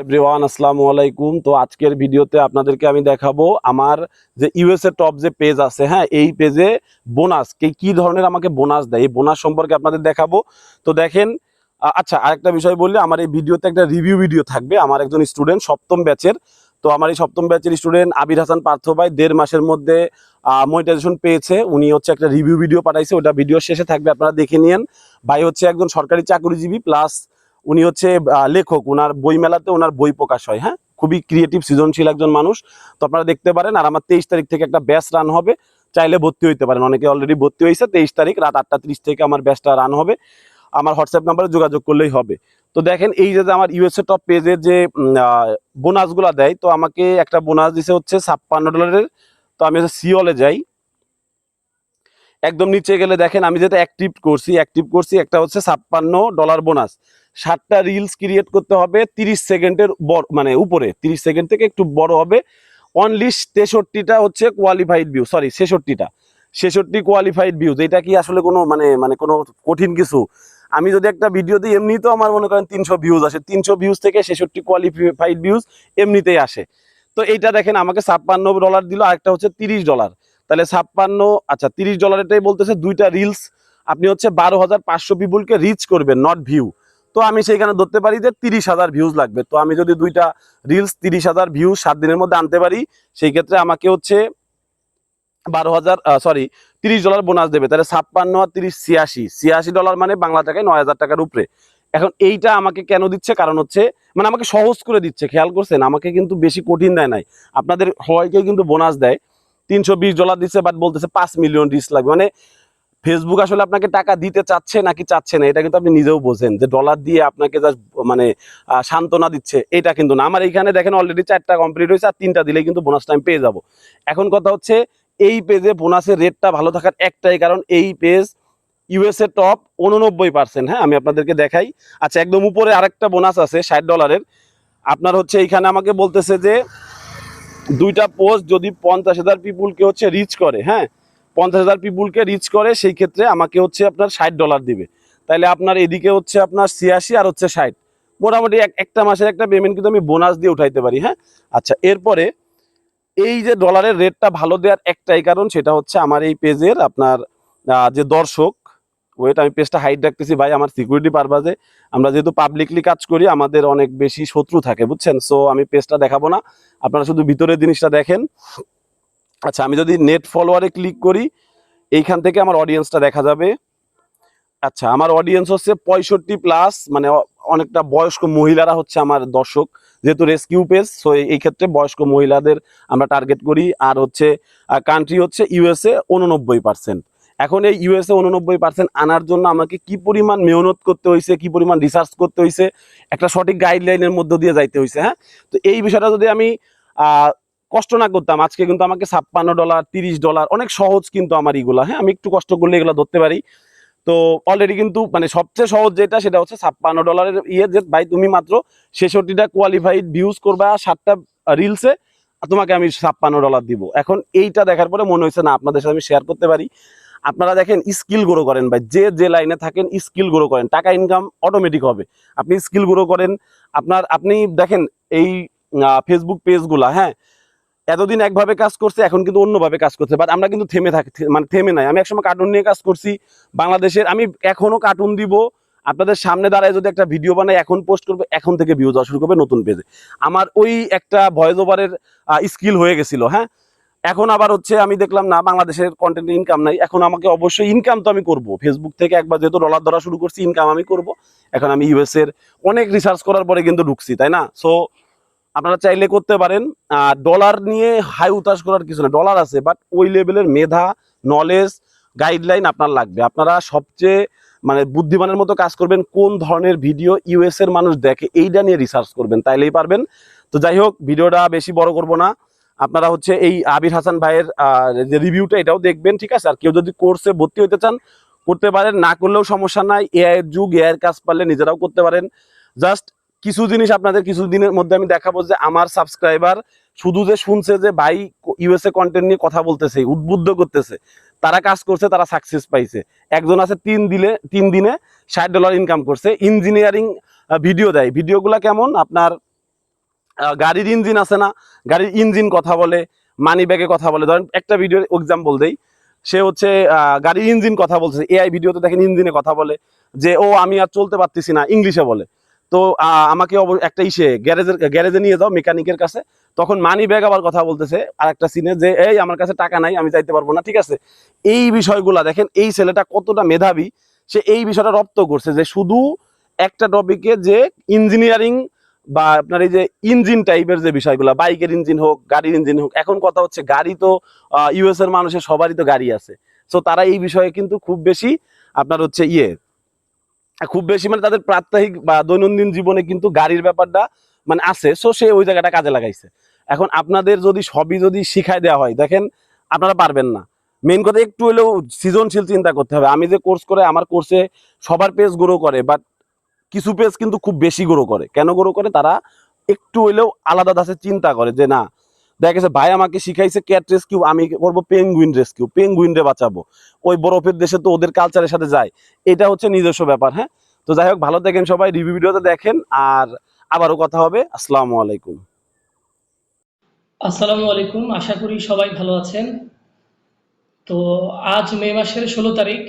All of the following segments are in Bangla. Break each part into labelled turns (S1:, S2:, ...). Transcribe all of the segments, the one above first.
S1: এভরিওয়ান আসসালামু আলাইকুম। তো আজকের ভিডিওতে আপনাদেরকে আমি দেখাবো আমার যে ইউএসএ টপ যে পেজ আছে, হ্যাঁ, এই পেজে বোনাস কি ধরনের আমাকে বোনাস দেয়, এই বোনাস সম্পর্কে আপনাদের দেখাবো। তো দেখেন, আচ্ছা, আরেকটা বিষয় বললে, আমার এই ভিডিওতে একটা রিভিউ ভিডিও থাকবে। আমার একজন স্টুডেন্ট সপ্তম ব্যাচের, তো আমার এই সপ্তম ব্যাচের স্টুডেন্ট আবির হাসান পার্থ ভাই 1.5 মাসের মধ্যে মনিটাইজেশন পেয়েছে। উনি হচ্ছে একটা রিভিউ ভিডিও পাঠাইছে, ওটা ভিডিও শেষে থাকবে, আপনারা দেখে নিন। ভাই হচ্ছে একজন সরকারি চাকরিজীবী প্লাস উনি হচ্ছে লেখক। ওনার বই মেলাতে ওনার বই প্রকাশ হয়, হ্যাঁ, খুবই ক্রিয়েটিভ সৃজনশীল একজন মানুষ। তো আপনারা দেখতে পারেন। আর আমার 23 তারিখ থেকে একটা ব্যাচ রান হবে, চাইলে ভর্তি হইতে পারেন। অনেকে অলরেডি ভর্তি হয়েছে। 23 তারিখ রাত 8:30 থেকে আমার ব্যাচটা রান হবে। আমার হোয়াটসঅ্যাপ নাম্বারে যোগাযোগ করলেই হবে। তো দেখেন, এই যে আমার ইউএসএ টপ পেজের যে বোনাসগুলো দেয়, তো আমাকে একটা বোনাস দিছে হচ্ছে $56। তো আমি হচ্ছে সিওলে যাই, একদম নিচে গেলে দেখেন আমি যেটা অ্যাক্টিভ করছি একটা হচ্ছে $56 বোনাস। 7টা রিলস ক্রিয়েট করতে হবে 30 সেকেন্ডের মানে উপরে, 30 সেকেন্ড থেকে একটু বড় হবে। অনলি 63টা হচ্ছে qualified view, sorry 66 qualified views. এটা কি আসলে কোনো মানে কোনো কঠিন কিছু? আমি যদি একটা ভিডিও দিই, এমনি তো আমার মনে করেন 300 ভিউজ আসে, 300 ভিউজ থেকে 66 কোয়ালিফাইড ভিউজ এমনিতেই আসে। তো এইটা দেখেন আমাকে $56 দিল, আরেকটা হচ্ছে $30। তাহলে 56, আচ্ছা $30 বলতেছে 2টা রিলস আপনি হচ্ছে 12,500 পিপুলকে রিচ করবেন, নট ভিউ। তো আমি সেইখানে ধরতে পারি যে 30,000 ভিউজ লাগবে। তো আমি যদি 2টা রিলস 30,000 ভিউজ 7 দিনের মধ্যে আনতে পারি, সেই ক্ষেত্রে আমাকে হচ্ছে 30 ডলার বোনাস দেবে। তাহলে 56 আর 30 $86 মানে বাংলা টাকায় 9,000 টাকার উপরে। এখন এইটা আমাকে কেন দিচ্ছে? কারণ হচ্ছে মানে আমাকে সহজ করে দিচ্ছে, খেয়াল করছেন, আমাকে কিন্তু বেশি কঠিন দেয় নাই। আপনাদের সবাইকে কিন্তু বোনাস দেয়, $320 দিচ্ছে, বাট বলতেছে 5 মিলিয়ন রিচ লাগবে। মানে ফেসবুক আসলে আপনাকে টাকা দিতে চাচ্ছে নাকি চাচ্ছে না, এটা কিন্তু আপনি নিজেও বোঝেন, যে ডলার দিয়ে আপনাকে জাস্ট মানে সান্ত্বনা দিচ্ছে, এটা কিন্তু না। আমার এইখানে দেখেন অলরেডি 4টা কমপ্লিট হয়েছে, আর 3টা দিলেই কিন্তু বোনাসটা আমি পেয়ে যাব। এখন কথা হচ্ছে, এই পেজে বোনাসের রেটটা ভালো থাকার একটাই কারণ, এই পেজ ইউএসএ টপ 89%। হ্যাঁ, আমি আপনাদেরকে দেখাই। আচ্ছা, একদম উপরে আরেকটা বোনাস আছে $60। আপনার হচ্ছে এইখানে আমাকে বলতেছে যে 2টা পোস্ট যদি 50,000 পিপুলকে হচ্ছে রিচ করে, হ্যাঁ, 50,000 পিপুলকে রিচ করে, সেই ক্ষেত্রে আমাকে হচ্ছে আপনার $60 দিবে। তাইলে আপনার এদিকে হচ্ছে আপনার 86 আর হচ্ছে 60, মোটামুটি একটা মাসের একটা পেমেন্ট কিন্তু আমি বোনাস দিয়ে উঠাইতে পারি। হ্যাঁ, আচ্ছা, এরপরে এই যে ডলারের রেটটা ভালো দেওয়ার একটাই কারণ, সেটা হচ্ছে আমার এই পেজের আপনার যে দর্শক, ওয়েট, আমি পেজটা হাইড রাখতেছি ভাই, আমার সিকিউরিটি পারপাজে। আমরা যেহেতু পাবলিকলি কাজ করি, আমাদের অনেক বেশি শত্রু থাকে, বুঝছেন। সো আমি পেজটা দেখাবো না, আপনারা শুধু ভিতরের জিনিসটা দেখেন। আচ্ছা, আমি যদি নেট ফলোয়ারে ক্লিক করি, এইখান থেকে আমার অডিয়েন্সটা দেখা যাবে। আচ্ছা, আমার অডিয়েন্স হচ্ছে 65+, মানে অনেকটা বয়স্ক মহিলারা হচ্ছে আমার দর্শক, যেহেতু রেস্কিউ পেজ। সো এই ক্ষেত্রে বয়স্ক মহিলাদের আমরা টার্গেট করি। আর হচ্ছে কান্ট্রি হচ্ছে ইউএসএ 89%। এখন এই ইউএসএ 89% আনার জন্য আমাকে কি পরিমাণ মেহনত করতে হয়েছে, কি পরিমাণ রিসার্চ করতে হয়েছে, একটা সঠিক গাইডলাইনের মধ্য দিয়ে যাইতে হয়েছে। হ্যাঁ, তো এই বিষয়টা যদি আমি কষ্ট না করতাম, আজকে কিন্তু আমাকে $56, $30 অনেক সহজ কিন্তু আমার এগুলা। হ্যাঁ, আমি একটু কষ্ট করলে এগুলো ধরতে পারি। তো অলরেডি কিন্তু মানে সবচেয়ে সহজ যেটা, সেটা হচ্ছে $56 যে ভাই তুমি মাত্র 66টা কোয়ালিফাইড ভিউজ করবা 7টা রিলসে, তোমাকে আমি $56 দিব। এখন এইটা দেখার পরে মনে হয়েছে না, আপনাদের সাথে আমি শেয়ার করতে পারি। আপনারা দেখেন, স্কিল গ্রো করেন ভাই, যে লাইনে থাকেন স্কিল গ্রো করেন, টাকা ইনকাম অটোমেটিক হবে। আপনি স্কিল গ্রো করেন। আপনি দেখেন এই ফেসবুক পেজগুলা, হ্যাঁ, এতদিন একভাবে কাজ করছে, এখন কিন্তু অন্যভাবে কাজ করছে। বাট আমরা কিন্তু থেমে থাকি, মানে থেমে নাই। আমি একসময় কার্টুন নিয়ে কাজ করছি বাংলাদেশের, আমি এখনো কার্টুন দিব, আপনাদের সামনে দাঁড়ায় যদি একটা ভিডিও বানাই, এখন পোস্ট করবে, এখন থেকে ভিউজ আসা শুরু করবে নতুন পেজে। আমার ওই একটা ভয়েস ওভারের স্কিল হয়ে গেছিল। হ্যাঁ, এখন আবার হচ্ছে আমি দেখলাম না, বাংলাদেশের কন্টেন্টে ইনকাম নাই, এখন আমাকে অবশ্যই ইনকাম তো আমি করব ফেসবুক থেকে। একবার যেহেতু ডলার ধরা শুরু করছি, ইনকাম আমি করব। এখন আমি ইউএস এর অনেক রিসার্চ করার পরে কিন্তু ঢুকছি, তাই না? সো আপনারা চাইলে করতে পারেন। ডলার নিয়ে হাই উতাস করার কিছু না, ডলার আছে, বাট ওই লেভেলের মেধা, নলেজ, গাইডলাইন আপনার লাগবে। আপনারা সবচেয়ে মানে বুদ্ধিমানের মতো কাজ করবেন, কোন ধরনের ভিডিও ইউএস এর মানুষ দেখে এইটা নিয়ে রিসার্চ করবেন, তাইলেই পারবেন। তো যাই হোক, ভিডিওটা বেশি বড় করব না। আপনারা হচ্ছে এই আবির হাসান ভাইয়ের যে রিভিউটা, এটাও দেখবেন, ঠিক আছে? আর কেউ যদি কোর্সে ভর্তি হতে চান, করতে পারেন, না করলেও সমস্যা নাই। এআই এর যুগ, এআই এর কাজ পারলে নিজেরাও করতে পারেন। জাস্ট কিছু জিনিস আপনাদের কিছুদিনের মধ্যে আমি দেখাবো, যে আমার সাবস্ক্রাইবার শুধু যে শুনছে যে ভাই ইউএসএ কন্টেন্ট নিয়ে কথা বলতেছে, উদ্বুদ্ধ করতেছে, তারা কাজ করছে, তারা সাকসেস পাইছে। একজন আছে 3 দিনে $60 ইনকাম করছে। ইঞ্জিনিয়ারিং ভিডিও দেয়, ভিডিওগুলো কেমন আপনার গাড়ির ইঞ্জিন আছে না, গাড়ির ইঞ্জিন কথা বলে, মানি ব্যাগে কথা বলে। ধরেন একটা ভিডিও এক্সাম্পল দেই, সে হচ্ছে গাড়ির ইঞ্জিন কথা বলছে, এআই ভিডিওতে দেখেন ইঞ্জিনে কথা বলে যে ও আমি আর চলতে পারতেছি না, ইংলিশে বলে। তো আমাকে একটা গ্যারেজে নিয়ে যাও মেকানিকের কাছে, তখন মানি ব্যাগ আবার কথা বলতেছে আর একটা সিনে যে এই আমার কাছে টাকা নাই, আমি যাইতে পারবো না। ঠিক আছে, এই বিষয়গুলা দেখেন এই ছেলেটা কতটা মেধাবী, সে এই বিষয়টা রপ্ত করছে যে শুধু একটা টপিকে যে ইঞ্জিনিয়ারিং বা আপনার এই যে ইঞ্জিন টাইপের যে বিষয়গুলো, বাইকের ইঞ্জিন হোক, গাড়ির ইঞ্জিন হোক। এখন কথা হচ্ছে গাড়ি তো ইউএস এর মানুষের সবারই তো গাড়ি আছে, সো তারা এই বিষয়ে কিন্তু খুব বেশি আপনার হচ্ছে খুব বেশি মানে তাদের প্রাত্যহিক বা দৈনন্দিন জীবনে কিন্তু গাড়ির ব্যাপারটা মানে আছে, সো সে ওই জায়গাটা কাজে লাগাইছে। এখন আপনাদের যদি সবই যদি শিখাই দেওয়া হয়, দেখেন আপনারা পারবেন না। মেইন কথা একটু হলেও সৃজনশীল চিন্তা করতে হবে। আমি যে কোর্স করে, আমার কোর্সে সবার পেজ গ্রো করে, বাট কিছু পেজ কিন্তু খুব বেশি গ্রো করে। কেন গ্রো করে? তারা একটু হইলেও আলাদা ধাঁচে চিন্তা করে যে না, দেখা গেছে ভাই আমাকে শিখাইছে ক্যাট রেস্কিউ, আমি করবো পেঙ্গুইন রেস্কিউ, পেঙ্গুইনরে বাঁচাবো, ওই বরফের দেশে তো ওদের কালচারের সাথে যায়। এটা হচ্ছে নিজস্ব ব্যাপার। হ্যাঁ, তো যাই হোক, ভালো থাকেন সবাই, রিভিউ ভিডিওতে দেখেন, আর আবারও কথা হবে। আসসালামু আলাইকুম।
S2: আসসালামু আলাইকুম, আশা করি সবাই ভালো আছেন। তো আজ মে মাসের 16 তারিখ।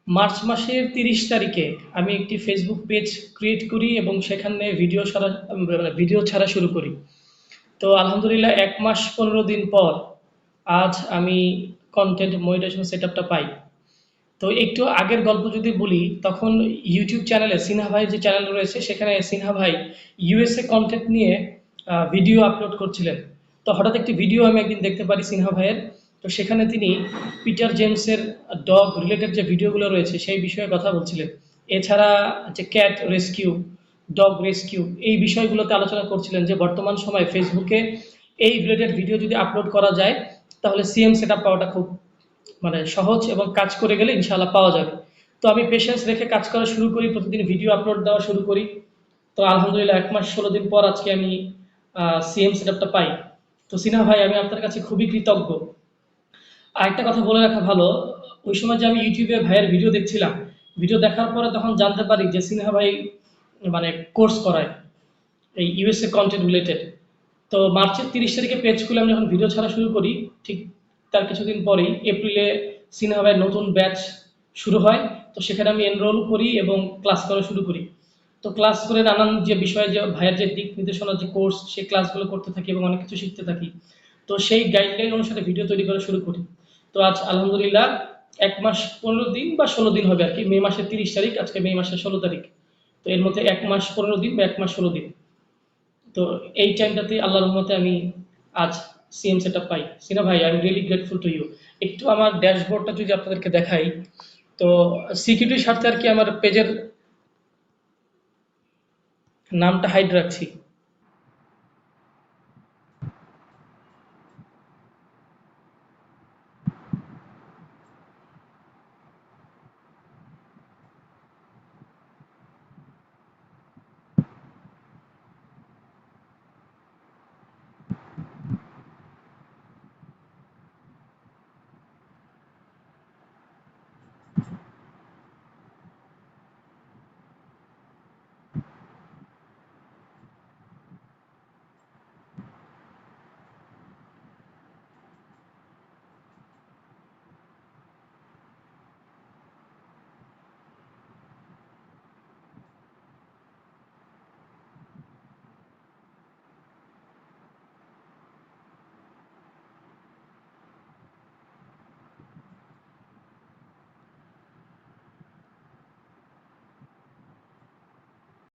S2: মার্চ মাসের 30 তারিখে আমি একটি ফেসবুক পেজ ক্রিয়েট করি এবং সেখানে ভিডিও ছাড়া শুরু করি। তো আলহামদুলিল্লাহ 1 মাস 15 দিন পর আজ আমি কন্টেন্ট মনিটাইজেশন সেটআপটা পাই। তো একটু আগের গল্প যদি বলি, তখন ইউটিউব চ্যানেলে সিনহা ভাই যে চ্যানেল রয়েছে, সেখানে সিনহা ভাই ইউএসএ কন্টেন্ট নিয়ে ভিডিও আপলোড করছিলেন। তো হঠাৎ একটি ভিডিও আমি একদিন দেখতে পারি সিনহা ভাইয়ের। তো সেখানে তিনি পিটার জেমসের ডগ রিলেটেড যে ভিডিওগুলো রয়েছে সেই বিষয়ে কথা বলছিলেন। এছাড়া যে ক্যাট রেস্কিউ, ডগ রেস্কিউ, এই বিষয়গুলোতে আলোচনা করছিলেন যে বর্তমান সময়ে ফেসবুকে এই রিলেটেড ভিডিও যদি আপলোড করা যায়, তাহলে সিএম সেটআপ পাওয়াটা খুব সহজ, এবং কাজ করে গেলে ইনশাআল্লাহ পাওয়া যাবে। তো আমি পেশেন্স রেখে কাজ করা শুরু করি, প্রতিদিন ভিডিও আপলোড দেওয়া শুরু করি। তো আলহামদুলিল্লাহ 1 মাস 16 দিন পর আজকে আমি সিএম সেটআপটা পাই। তো সিনহা ভাই, আমি আপনার কাছে খুবই কৃতজ্ঞ। আরেকটা কথা বলে রাখা ভালো, ওই সময় যে আমি ইউটিউবে ভাইয়ের ভিডিও দেখছিলাম, ভিডিও দেখার পরে তখন জানতে পারি যে সিনহা ভাই কোর্স করায় এই ইউএসএ কন্টেন্ট রিলেটেড। তো মার্চের 30 তারিখে পেজ খুলে আমি যখন ভিডিও ছাড়া শুরু করি, ঠিক তার কিছুদিন পরেই এপ্রিলে সিনহা ভাইয়ের নতুন ব্যাচ শুরু হয়। তো সেখানে আমি এনরোল করি এবং ক্লাস করা শুরু করি। তো ক্লাস করে নানান যে বিষয়ে যে ভাইয়ের যে দিক নির্দেশনা যে কোর্স, সেই ক্লাসগুলো করতে থাকি এবং অনেক কিছু শিখতে থাকি। তো সেই গাইডলাইন অনুসারে ভিডিও তৈরি করা শুরু করি। তো আজ আলহামদুলিল্লাহ 1 মাস 15 দিন বা 16 দিন হবে আর কি। মে মাসের 30 তারিখ, আজকে মে মাসের 16 তারিখ। তো এর মধ্যে 1 মাস 15 দিন বা 1 মাস 16 দিন। তো এই টাইমটাতে আল্লাহর রহমতে আমি আজ সিএম সেটআপ পাই। সিনা ভাই, I am really grateful to you. একটু আমার ড্যাশবোর্ডটা যদি আপনাদেরকে দেখাই, তো সিকিউরিটির স্বার্থে আর কি আমার পেজের নামটা হাইড রাখছি।